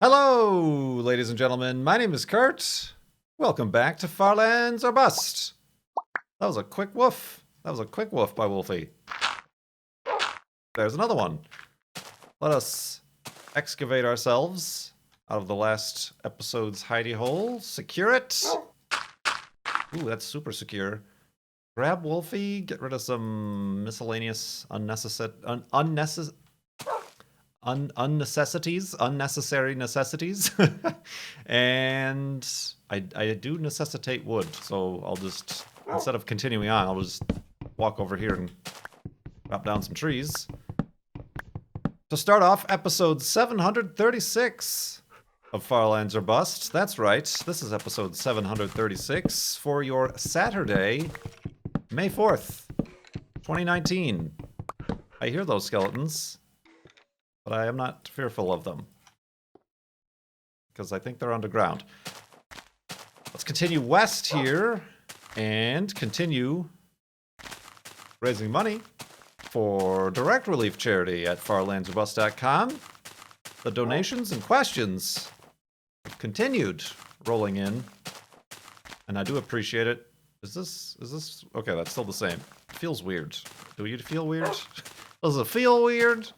Hello, ladies and gentlemen. My name is Kurt. Welcome back to Farlands or Bust. That was a quick woof. That was a quick woof by Wolfie. There's another one. Let us excavate ourselves out of the last episode's hidey hole. Secure it. Ooh, that's super secure. Grab Wolfie. Get rid of some miscellaneous unnecessary necessities. And I do necessitate wood, so I'll just, instead of continuing on, I'll just walk over here and chop down some trees. To start off, episode 736 of Farlands or Bust. That's right, this is episode 736 for your Saturday, May 4th, 2019. I hear those skeletons, but I am not fearful of them, because I think they're underground. Let's continue west here, and continue raising money for Direct Relief Charity at farlandsorbust.com. The donations and questions have continued rolling in, and I do appreciate it. Is this... Okay, that's still the same. It feels weird. Do you feel weird? Does it feel weird?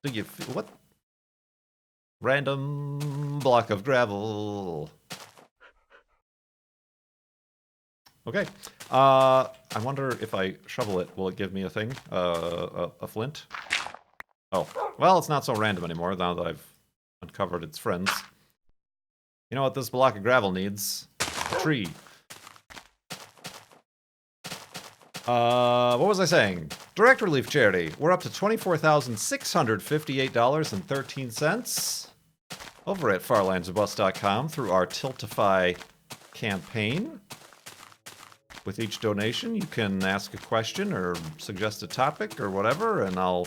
Do you feel... What? Random block of gravel. Okay. I wonder if I shovel it, will it give me a thing? A flint? Oh. Well, it's not so random anymore now that I've uncovered its friends. You know what this block of gravel needs? A tree. What was I saying? Direct Relief Charity. We're up to $24,658.13 over at farlandsorbust.com through our Tiltify campaign. With each donation, you can ask a question or suggest a topic or whatever, and I'll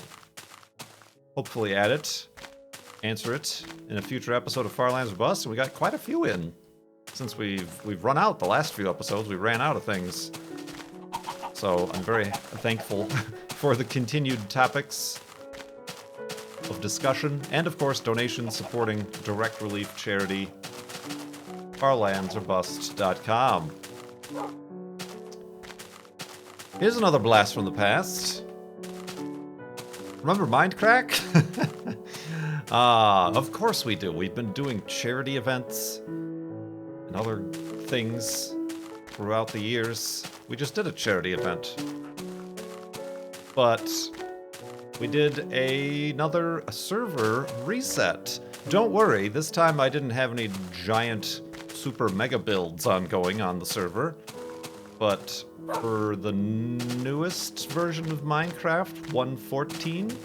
hopefully answer it in a future episode of Farlands or Bust. And we got quite a few in since we've run out the last few episodes. We ran out of things. So I'm very thankful for the continued topics of discussion and, of course, donations supporting Direct Relief Charity, farlandsorbust.com. Here's another blast from the past. Remember Mindcrack? Of course we do. We've been doing charity events and other things throughout the years. We just did a charity event. But we did another server reset. Don't worry, this time I didn't have any giant super mega builds ongoing on the server. But for the newest version of Minecraft, 1.14,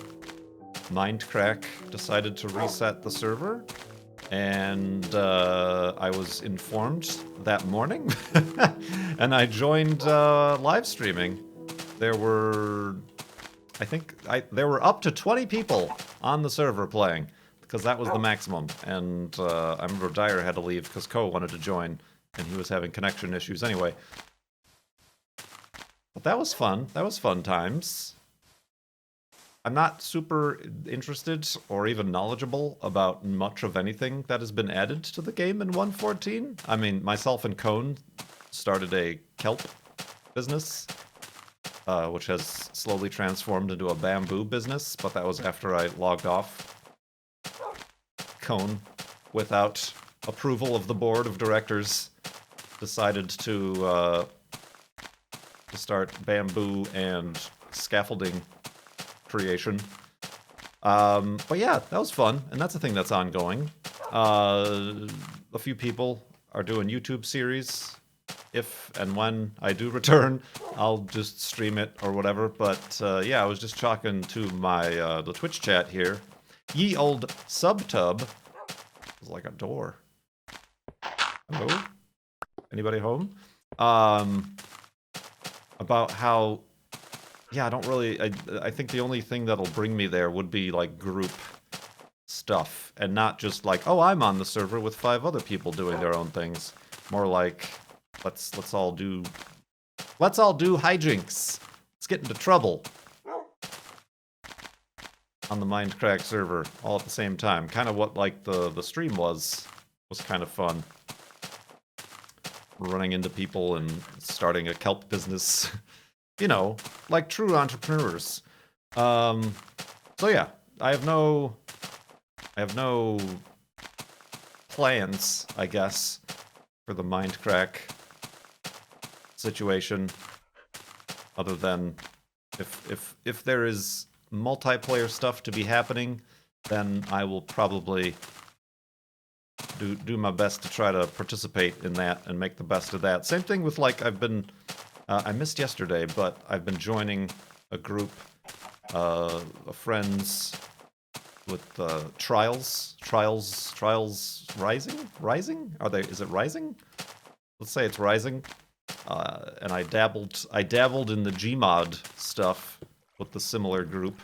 Mindcrack decided to reset the server. And I was informed that morning, and I joined live streaming. There were, there were up to 20 people on the server playing, because that was the maximum. And I remember Dyer had to leave because Ko wanted to join, and he was having connection issues anyway. But that was fun. That was fun times. I'm not super interested or even knowledgeable about much of anything that has been added to the game in 1.14. I mean, myself and Cone started a kelp business, which has slowly transformed into a bamboo business, but that was after I logged off. Cone, without approval of the board of directors, decided to start bamboo and scaffolding creation. But yeah, that was fun, and that's a thing that's ongoing. A few people are doing YouTube series. If and when I do return, I'll just stream it or whatever. But yeah, I was just talking to my the Twitch chat here. Ye old subtub. It's like a door. Hello? Anybody home? About how, yeah, I don't really, I think the only thing that'll bring me there would be, like, group stuff, and not just like, oh, I'm on the server with 5 other people doing their own things. More like, let's all do hijinks. Let's get into trouble. on the Mindcrack server all at the same time. Kind of what like the stream was kind of fun. Running into people and starting a kelp business. You know, like true entrepreneurs. So yeah, I have no plans, I guess, for the Mindcrack situation, other than if there is multiplayer stuff to be happening, then I will probably do my best to try to participate in that and make the best of that. Same thing with like I've been I missed yesterday, but I've been joining a group of friends with Trials Rising? Is it Rising? Let's say it's Rising. And I dabbled in the Gmod stuff with the similar group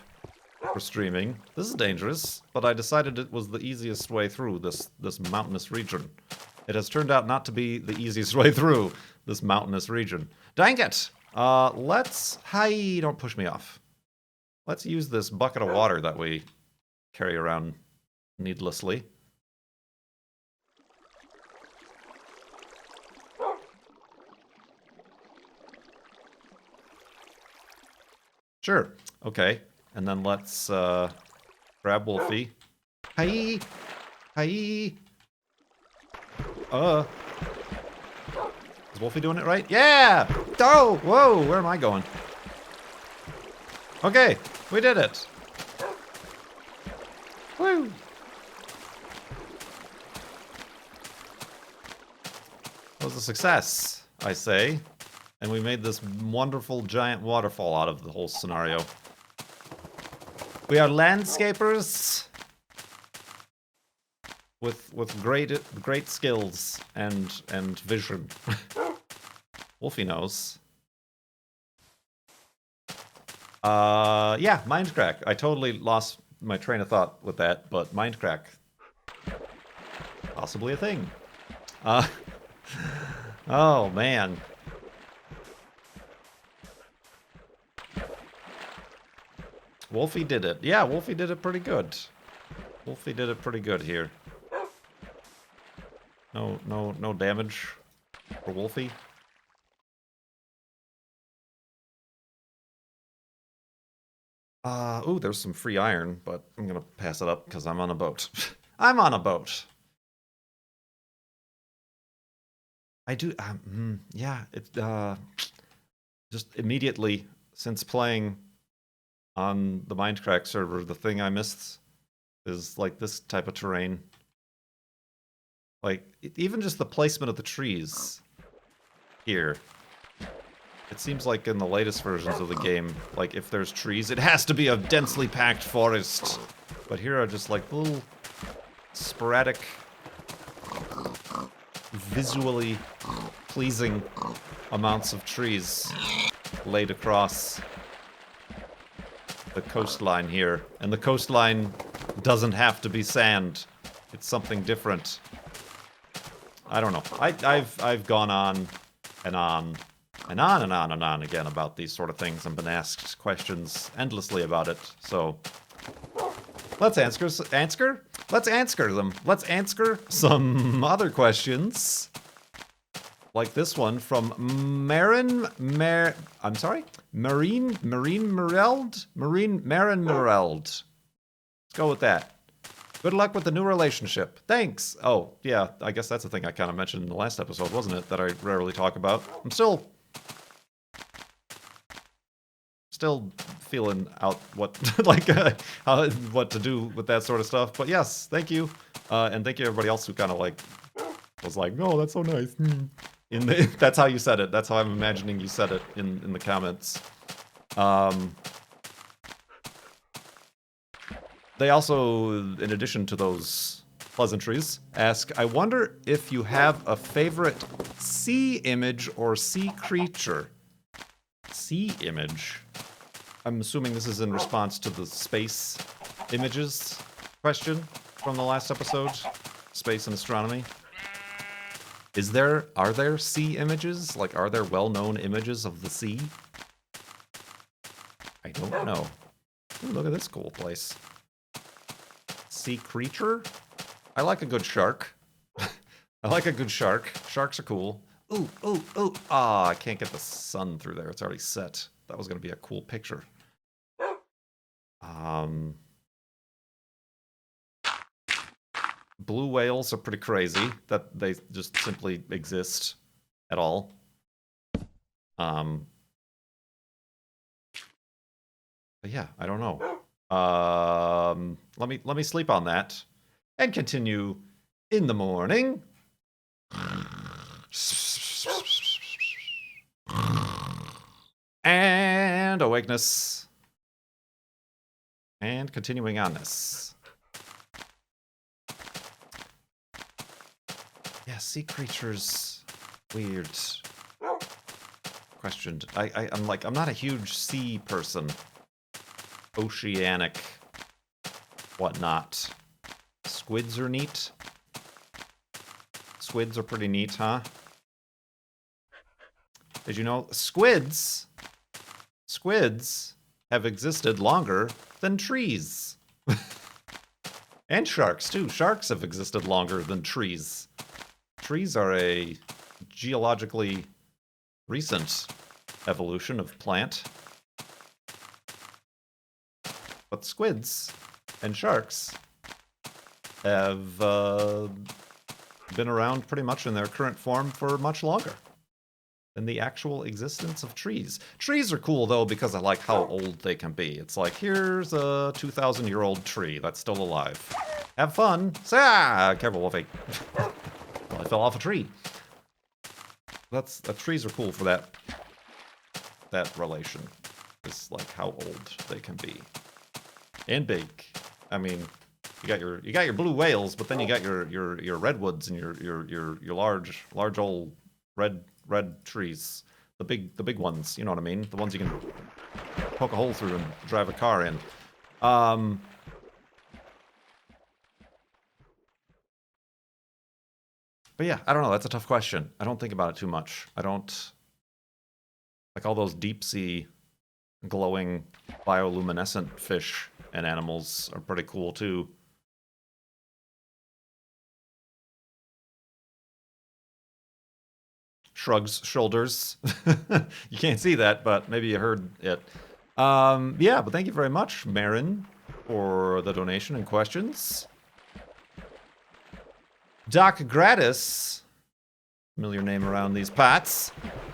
for streaming. This is dangerous, but I decided it was the easiest way through this mountainous region. It has turned out not to be the easiest way through this mountainous region. Dang it! Hi, don't push me off. Let's use this bucket of water that we carry around needlessly. Sure. Okay. And then let's grab Wolfie. Hi! Hi! Is Wolfie doing it right? Yeah! Oh! Whoa! Where am I going? Okay, we did it. Woo! It was a success, I say. And we made this wonderful giant waterfall out of the whole scenario. We are landscapers with great skills and vision. Wolfie knows. Yeah, Mindcrack. I totally lost my train of thought with that, but Mindcrack, possibly a thing. Oh man. Wolfie did it. Yeah, Wolfie did it pretty good. Wolfie did it pretty good here. No damage for Wolfie. Ooh, there's some free iron, but I'm gonna pass it up because I'm on a boat. I'm on a boat. I do, yeah, it, just immediately, since playing on the Mindcrack server, the thing I missed is, like, this type of terrain. Like, even just the placement of the trees here. It seems like in the latest versions of the game, like, if there's trees, it has to be a densely packed forest. But here are just, like, little sporadic, visually pleasing amounts of trees laid across the coastline here. And the coastline doesn't have to be sand. It's something different. I don't know. I've gone on and on and on and on and on again about these sort of things and been asked questions endlessly about it. So let's answer them. Let's answer some other questions. Like this one from Marin Mereld. Let's go with that. Good luck with the new relationship. Thanks. Oh, yeah, I guess that's the thing I kind of mentioned in the last episode, wasn't it? That I rarely talk about. I'm still feeling out what, like, what to do with that sort of stuff. But yes, thank you. And thank you everybody else who kind of, like, was like, oh, that's so nice. That's how you said it. That's how I'm imagining you said it in the comments. They also, in addition to those pleasantries, ask, I wonder if you have a favorite sea image or sea creature. Sea image? I'm assuming this is in response to the space images question from the last episode. Space and astronomy. Are there sea images? Like, are there well-known images of the sea? I don't know. Ooh, look at this cool place. sea creature. I like a good shark. I like a good shark. Sharks are cool. Ooh, ooh, ooh. Ah, I can't get the sun through there. It's already set. That was going to be a cool picture. Blue whales are pretty crazy that they just simply exist at all. But yeah, I don't know. Let me sleep on that and continue in the morning. And awakeness. And continuing on this. Yeah, sea creatures. Weird. Questioned. I'm not a huge sea person. Oceanic. Whatnot. Squids are neat. Squids are pretty neat, huh? Did you know squids have existed longer than trees? And sharks, too. Sharks have existed longer than trees. Trees are a geologically recent evolution of plant. But squids and sharks have been around pretty much in their current form for much longer than the actual existence of trees. Trees are cool, though, because I like how old they can be. It's like, here's a 2,000-year-old tree that's still alive. Have fun. Careful, Wolfie. Well, I fell off a tree. Trees are cool for that relation. It's like how old they can be. And big. I mean, you got your blue whales, but then you got your redwoods and your large old red trees. The big ones, you know what I mean? The ones you can poke a hole through and drive a car in. But yeah, I don't know. That's a tough question. I don't think about it too much. I don't like all those deep sea glowing bioluminescent fish and animals are pretty cool too. Shrugs shoulders. You can't see that, but maybe you heard it. Yeah, but thank you very much, Marin, for the donation and questions. Doc Gratis, familiar name around these parts,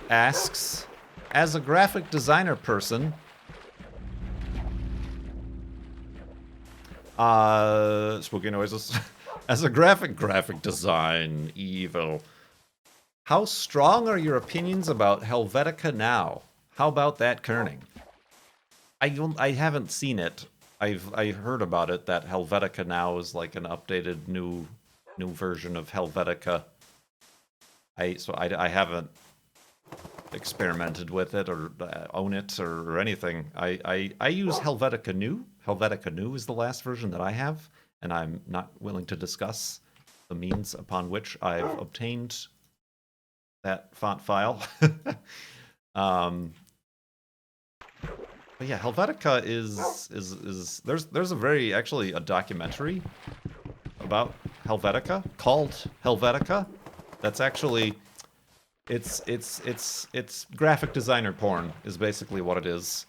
asks, as a graphic designer person, spooky noises, as a graphic design evil, how strong are your opinions about Helvetica now? How about that kerning? I haven't seen it. I heard about it, that Helvetica now is like an updated new version of Helvetica. I haven't experimented with it or own it or anything. I use Helvetica New. Helvetica New is the last version that I have, and I'm not willing to discuss the means upon which I've obtained that font file. But yeah, Helvetica is there's actually a documentary about Helvetica called Helvetica. That's actually it's graphic designer porn is basically what it is.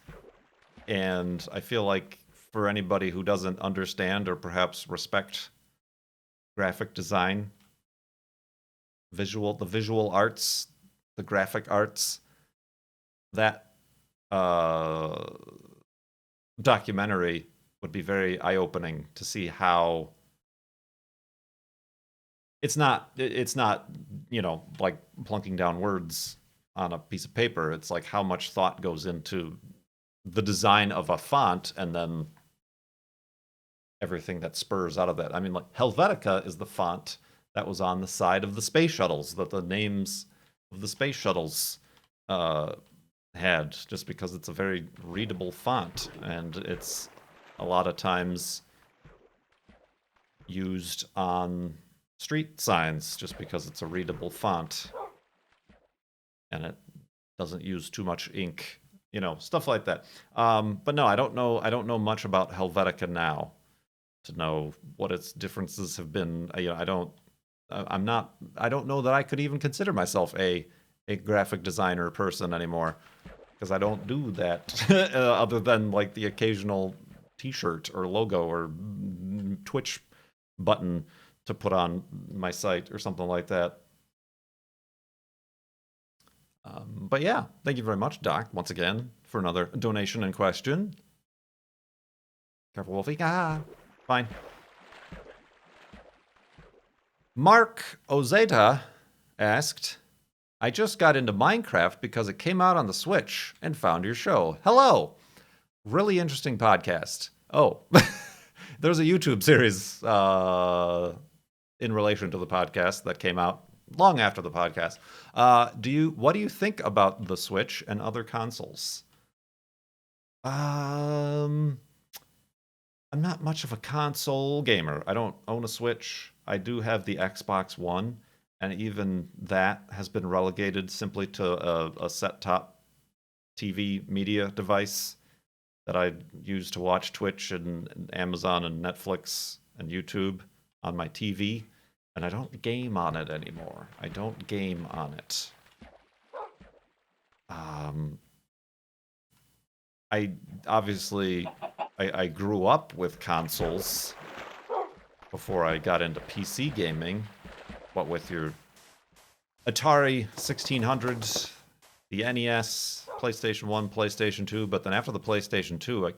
And I feel like for anybody who doesn't understand or perhaps respect graphic design, the visual arts, the graphic arts, that documentary would be very eye-opening to see how it's not like plunking down words on a piece of paper. It's like how much thought goes into the design of a font and then everything that spurs out of that. I mean, like Helvetica is the font that was on the side of the space shuttles, that the names of the space shuttles had, just because it's a very readable font, and it's a lot of times used on street signs just because it's a readable font and it doesn't use too much ink, stuff like that. But no, I don't know much about Helvetica now to know what its differences have been. I don't. I don't know that I could even consider myself a graphic designer person anymore, because I don't do that other than like the occasional T-shirt or logo or Twitch button to put on my site or something like that. But yeah, thank you very much, Doc, once again, for another donation and question. Careful, Wolfie. Ah, fine. Mark Ozeta asked, I just got into Minecraft because it came out on the Switch and found your show. Hello. Really interesting podcast. Oh, there's a YouTube series in relation to the podcast that came out long after the podcast. What do you think about the Switch and other consoles? I'm not much of a console gamer. I don't own a Switch. I do have the Xbox One, and even that has been relegated simply to a set-top TV media device that I use to watch Twitch and Amazon and Netflix and YouTube on my TV. And I don't game on it anymore. I don't game on it. I grew up with consoles before I got into PC gaming. What with your Atari 1600, the NES, PlayStation 1, PlayStation 2, but then after the PlayStation 2,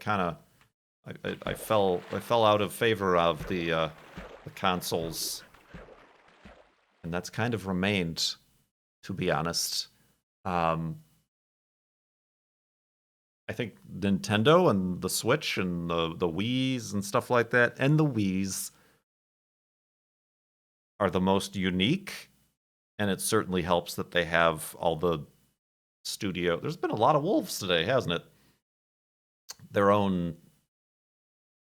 I fell out of favor of the consoles. And that's kind of remained, to be honest. I think Nintendo and the Switch and the Wiis and stuff like that, and the Wiis are the most unique. And it certainly helps that they have all the studio. There's been a lot of wolves today, hasn't it? Their own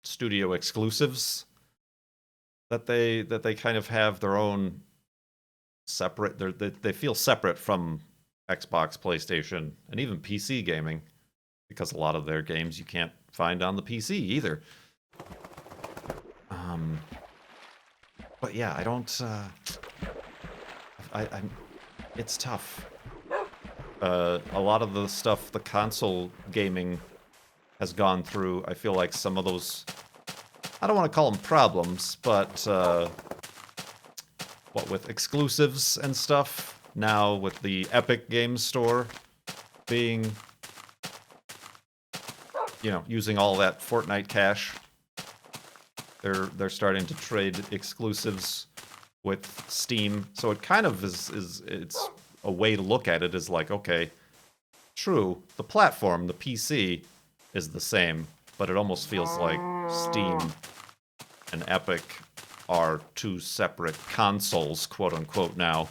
studio exclusives that they kind of have their own separate. They feel separate from Xbox, PlayStation, and even PC gaming, because a lot of their games you can't find on the PC either. But yeah, I don't. It's tough. A lot of the stuff the console gaming has gone through, I feel like some of those, I don't want to call them problems, but what with exclusives and stuff, now with the Epic Games Store being, using all that Fortnite cash, they're starting to trade exclusives with Steam. So it kind of it's a way to look at it is like, okay, true, the platform, the PC is the same, but it almost feels like Steam and Epic are two separate consoles, quote unquote, now.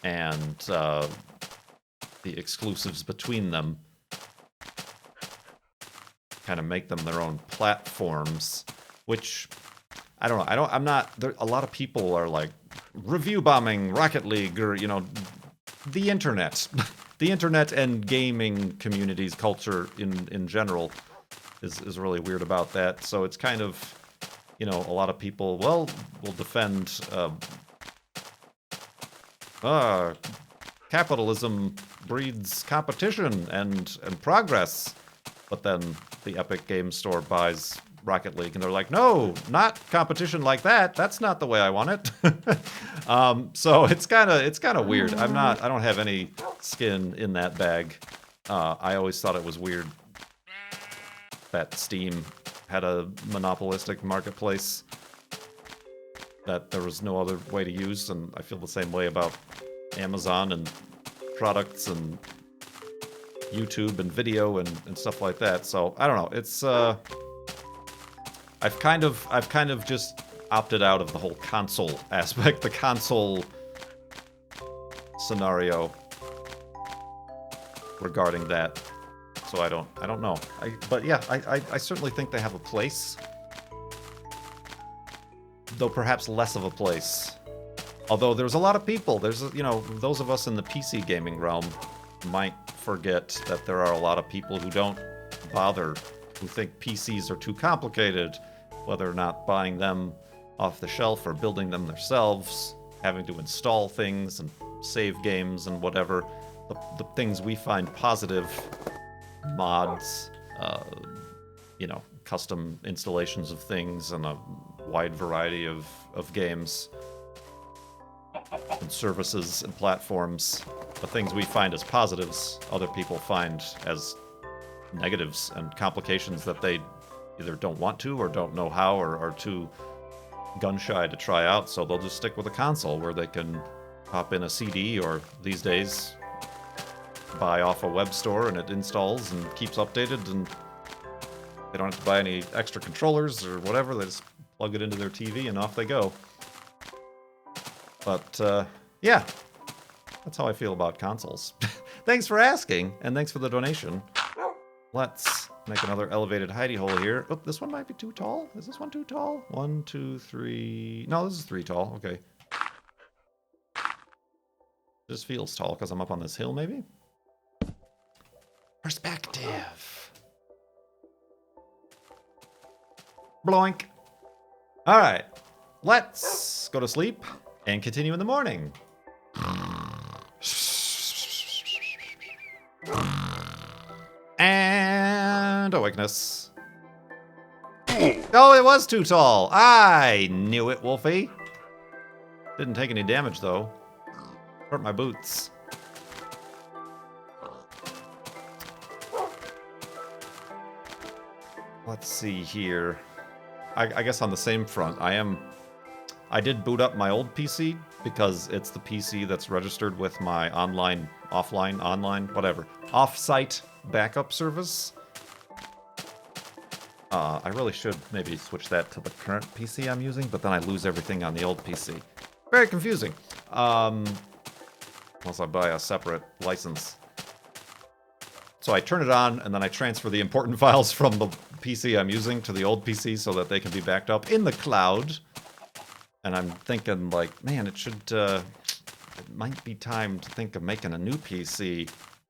And the exclusives between them kind of make them their own platforms, which I don't know. I'm not. A lot of people are like review bombing Rocket League or the internet, the internet and gaming communities culture in general is really weird about that. So it's kind of a lot of people will defend capitalism breeds competition and progress, but then the Epic Games Store buys Rocket League, and they're like, no, not competition like that. That's not the way I want it. So it's kind of weird. I don't have any skin in that bag. I always thought it was weird that Steam had a monopolistic marketplace that there was no other way to use, and I feel the same way about Amazon and products and YouTube and video and stuff like that. So I don't know. It's I've kind of just opted out of the whole console aspect, the console scenario regarding that. So I don't know. But yeah, I certainly think they have a place, though perhaps less of a place. Although there's a lot of people, those of us in the PC gaming realm might forget that there are a lot of people who don't bother who think PCs are too complicated, whether or not buying them off the shelf or building them themselves, having to install things and save games and whatever. The things we find positive, mods, custom installations of things and a wide variety of games and services and platforms. The things we find as positives, other people find as negatives and complications that they either don't want to or don't know how or are too gun-shy to try out, so they'll just stick with a console where they can pop in a CD or, these days, buy off a web store and it installs and keeps updated, and they don't have to buy any extra controllers or whatever. They just plug it into their TV and off they go. But, yeah. That's how I feel about consoles. Thanks for asking, and thanks for the donation. Let's make another elevated hidey hole here. Oh, this one might be too tall. Is this one too tall? 1, 2, 3... No, this is 3 tall. Okay. This feels tall because I'm up on this hill, maybe? Perspective. Bloink. All right. Let's go to sleep and continue in the morning. And awakeness. Oh, it was too tall. I knew it, Wolfie. Didn't take any damage, though. Hurt my boots. Let's see here. I guess on the same front, I did boot up my old PC because it's the PC that's registered with my off-site backup service. I really should maybe switch that to the current PC I'm using, but then I lose everything on the old PC. Very confusing. Unless I buy a separate license. So I turn it on, and then I transfer the important files from the PC I'm using to the old PC so that they can be backed up in the cloud. And I'm thinking, like, man, it might be time to think of making a new PC.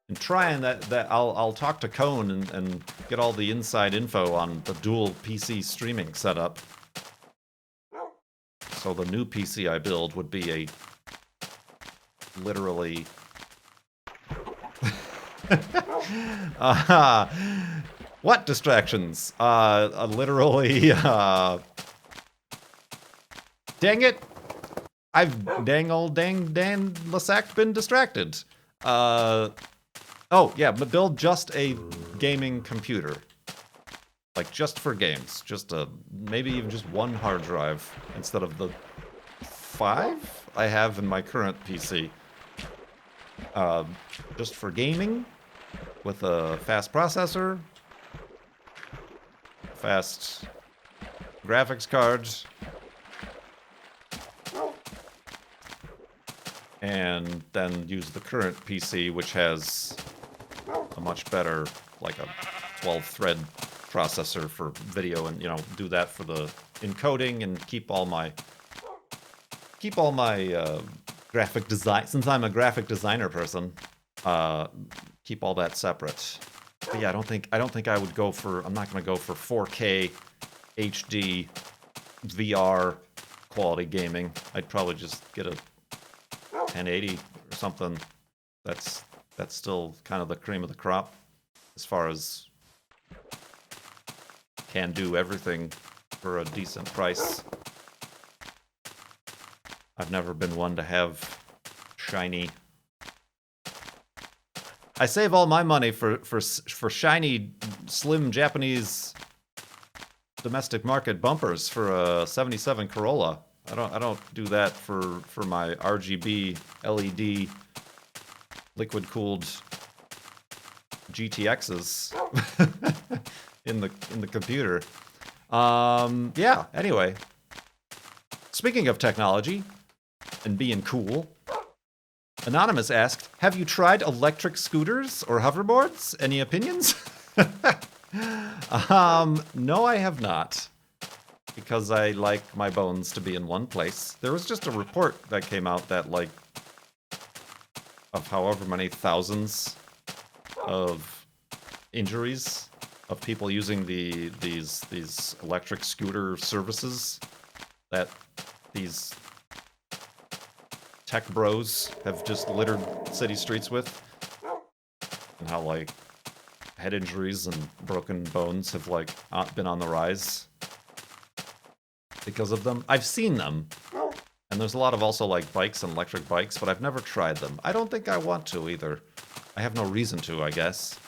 And trying that I'll talk to Cone and get all the inside info on the dual PC streaming setup. So the new PC I build would be a literally what distractions? Literally dang it! I've dang Dan Lasac been distracted. Oh, yeah, but build just a gaming computer. Like, just for games. Maybe even just one hard drive instead of the 5 I have in my current PC. Just for gaming, with a fast processor, fast graphics cards, and then use the current PC, which has a much better, like a 12-thread processor for video, and do that for the encoding, and keep all my graphic design, since I'm a graphic designer person, keep all that separate. But yeah, I don't think I would go for. I'm not going to go for 4K HD VR quality gaming. I'd probably just get a 1080 or something. That's still kind of the cream of the crop as far as can do everything for a decent price. I've never been one to have shiny. I save all my money for shiny, slim Japanese domestic market bumpers for a 77 Corolla. I don't do that for my RGB LED liquid cooled GTXs in the computer. Yeah, anyway. Speaking of technology and being cool, Anonymous asked, have you tried electric scooters or hoverboards? Any opinions? No, I have not. Because I like my bones to be in one place. There was just a report that came out that, like, of however many thousands of injuries of people using these electric scooter services that these tech bros have just littered city streets with, and how like head injuries and broken bones have like been on the rise because of them. I've seen them, and there's a lot of also like bikes and electric bikes, but I've never tried them. I don't think I want to either. I have no reason to, I guess.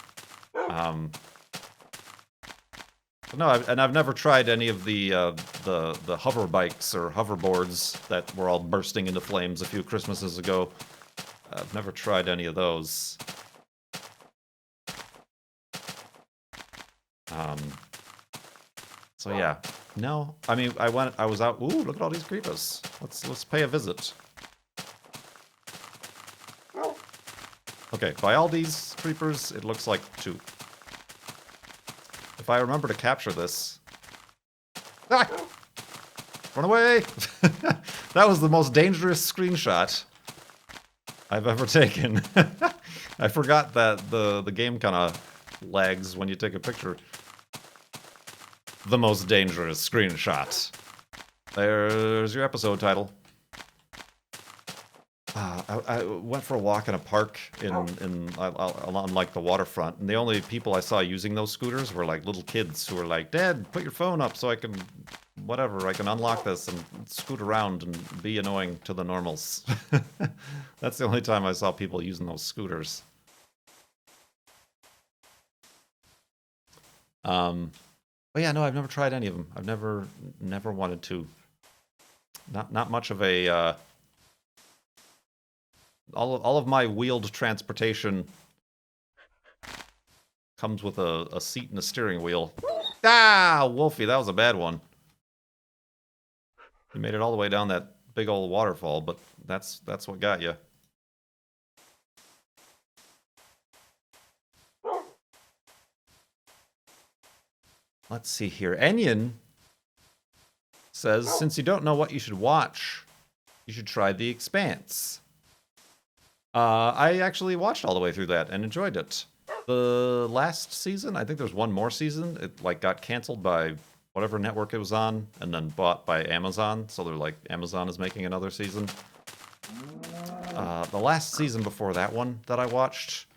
No, I've never tried any of the hover bikes or hoverboards that were all bursting into flames a few Christmases ago. I've never tried any of those. So yeah, no. I mean, I was out. Ooh, look at all these creepers. Let's pay a visit. Okay, by all these creepers, it looks like 2. If I remember to capture this... Ah! Run away! That was the most dangerous screenshot I've ever taken. I forgot that the game kind of lags when you take a picture. The most dangerous screenshot. There's your episode title. I went for a walk in a park along like the waterfront, and the only people I saw using those scooters were like little kids who were like, "Dad, put your phone up so I can, whatever, I can unlock this and scoot around and be annoying to the normals." That's the only time I saw people using those scooters. But yeah, no, I've never tried any of them. I've never wanted to. Not much of a. All of my wheeled transportation comes with a seat and a steering wheel. Ah, Wolfie, that was a bad one. You made it all the way down that big old waterfall, but that's what got you. Let's see here. Enyon says, since you don't know what you should watch, you should try The Expanse. I actually watched all the way through that and enjoyed it. The last season, I think there's one more season. It like got canceled by whatever network it was on, and then bought by Amazon. So they're like, Amazon is making another season. The last season before that one that I watched,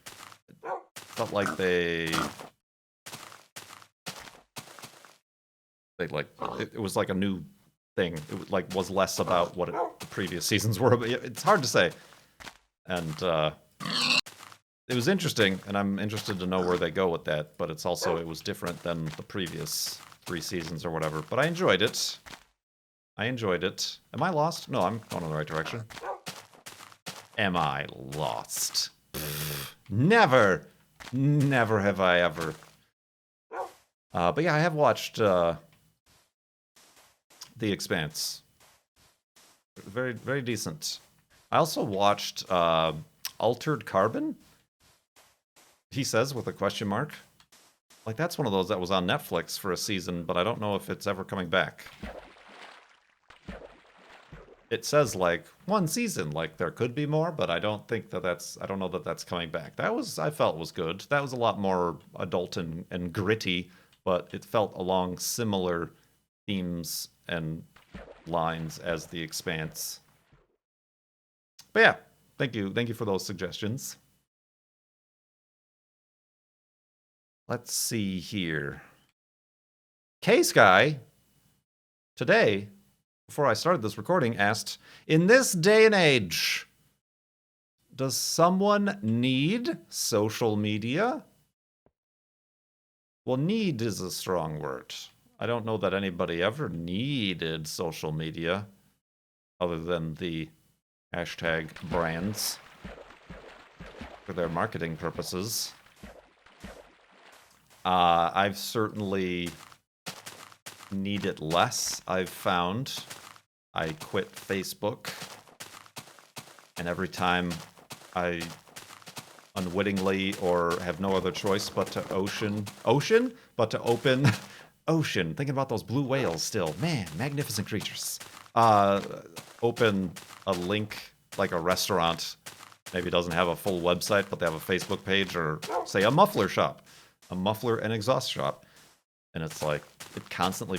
felt like they like it was like a new thing. It like was less about what the previous seasons were. But it's hard to say. And it was interesting, and I'm interested to know where they go with that. But it was different than the previous 3 seasons or whatever. But I enjoyed it. Am I lost? No, I'm going in the right direction. Am I lost? Never have I ever. But yeah, I have watched The Expanse. Very, very decent. I also watched Altered Carbon. He says with a question mark. Like, that's one of those that was on Netflix for a season, but I don't know if it's ever coming back. It says, like, 1 season. Like, there could be more, but I don't think I don't know that that's coming back. I felt was good. That was a lot more adult and gritty, but it felt along similar themes and lines as The Expanse. But yeah, thank you for those suggestions. Let's see here. K-Sky, today, before I started this recording, asked, in this day and age, does someone need social media? Well, need is a strong word. I don't know that anybody ever needed social media, other than the hashtag brands for their marketing purposes. I've certainly need it less. I've found I quit Facebook, and every time I unwittingly or have no other choice but to open ocean, thinking about those blue whales still, man, magnificent creatures. Open a link, like a restaurant, maybe doesn't have a full website, but they have a Facebook page, or say a muffler shop. a muffler and exhaust shop. And it's like, it constantly,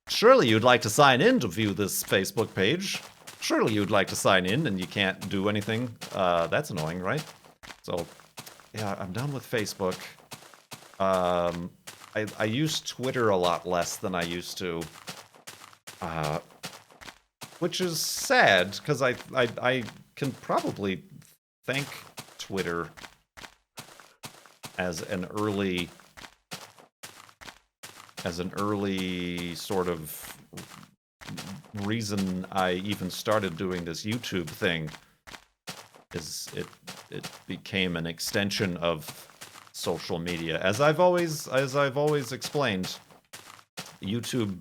surely you'd like to sign in to view this Facebook page. Surely you'd like to sign in and you can't do anything. That's annoying, right? So, yeah, I'm done with Facebook. I use Twitter a lot less than I used to. Which is sad, because I can probably thank Twitter as an early sort of reason I even started doing this YouTube thing. Is it became an extension of social media. As I've always explained, YouTube,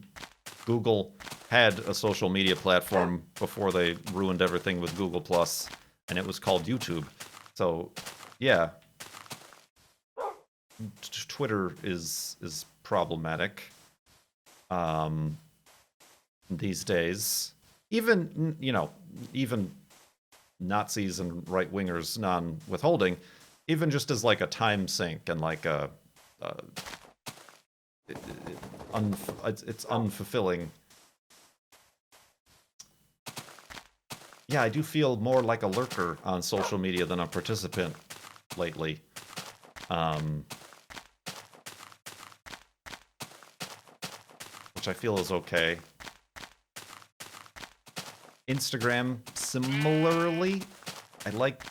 Google had a social media platform before they ruined everything with Google Plus, and it was called YouTube. So, yeah, Twitter is problematic these days. Even even Nazis and right-wingers non-withholding, even just as like a time sink and like a it's unfulfilling. Yeah, I do feel more like a lurker on social media than a participant lately. Which I feel is okay. Instagram, similarly, I like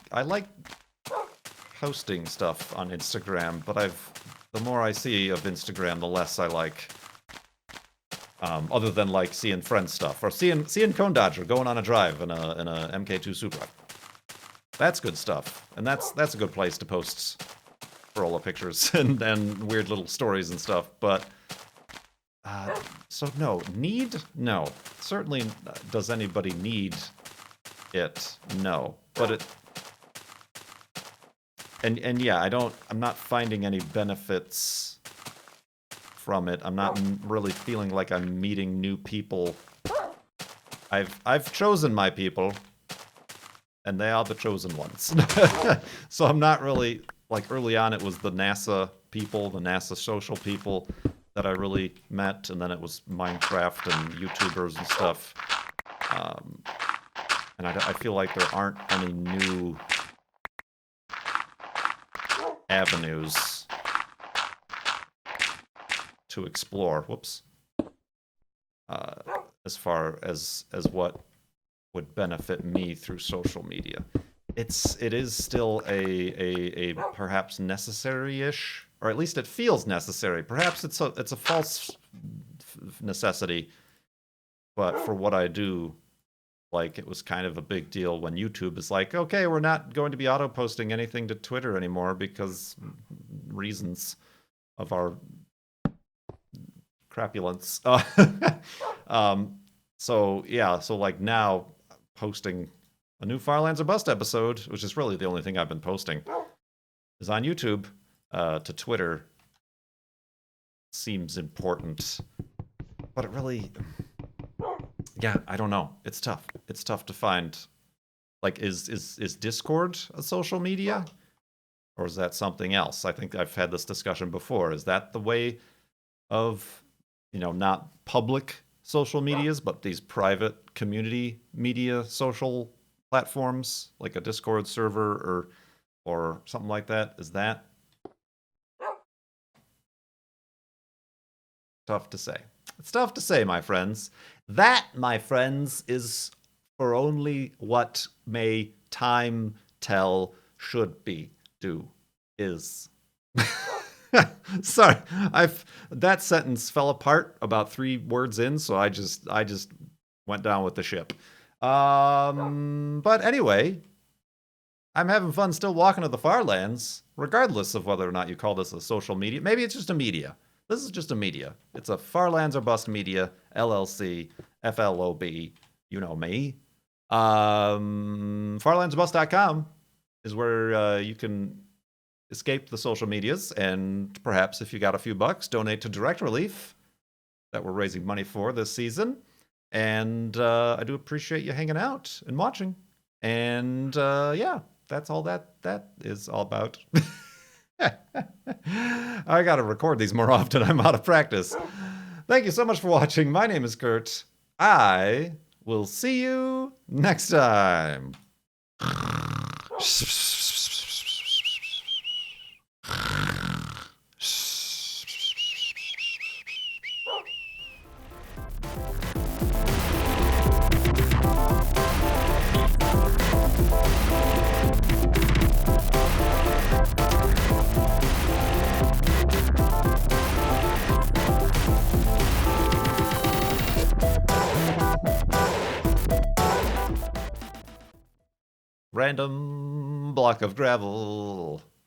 posting stuff on Instagram, but the more I see of Instagram, the less I like. Other than like seeing friend stuff or seeing Cone Dodger going on a drive in a MK2 Supra. That's good stuff, and that's a good place to post roll of pictures and weird little stories and stuff. But so no, certainly does anybody need it? No, but it. And yeah, I'm not finding any benefits from it. I'm not really feeling like I'm meeting new people. I've chosen my people, and they are the chosen ones. So I'm not really, like, early on it was the NASA people, the NASA social people that I really met, and then it was Minecraft and YouTubers and stuff. And I feel like there aren't any new avenues to explore. Whoops. As far as what would benefit me through social media, it is still a perhaps necessary-ish, or at least it feels necessary. Perhaps it's a false necessity, but for what I do, like, it was kind of a big deal when YouTube is like, okay, we're not going to be auto-posting anything to Twitter anymore because reasons of our crapulence. So yeah, so like now posting a new Firelands or Bust episode, which is really the only thing I've been posting, is on YouTube. To Twitter seems important, but it really, yeah, I don't know. It's tough. It's tough to find. Like, is Discord a social media, or is that something else? I think I've had this discussion before. Is that the way of, not public social medias, but these private community media social platforms, like a Discord server or something like that? Is that tough to say? It's tough to say, my friends. That, my friends, is for only what may time tell should be is. Sorry, that sentence fell apart about 3 words in, so I just went down with the ship. But anyway, I'm having fun still walking to the Farlands, regardless of whether or not you call this a social media. Maybe it's just a media. This is just a media. It's a Farlands or Bust Media, LLC, FLOB, you know me. Farlandsorbust.com is where you can escape the social medias, and perhaps if you got a few bucks, donate to Direct Relief that we're raising money for this season. And I do appreciate you hanging out and watching. And yeah, that's all that is all about. I gotta record these more often. I'm out of practice. Thank you so much for watching. My name is Kurt. I will see you next time. Random block of gravel.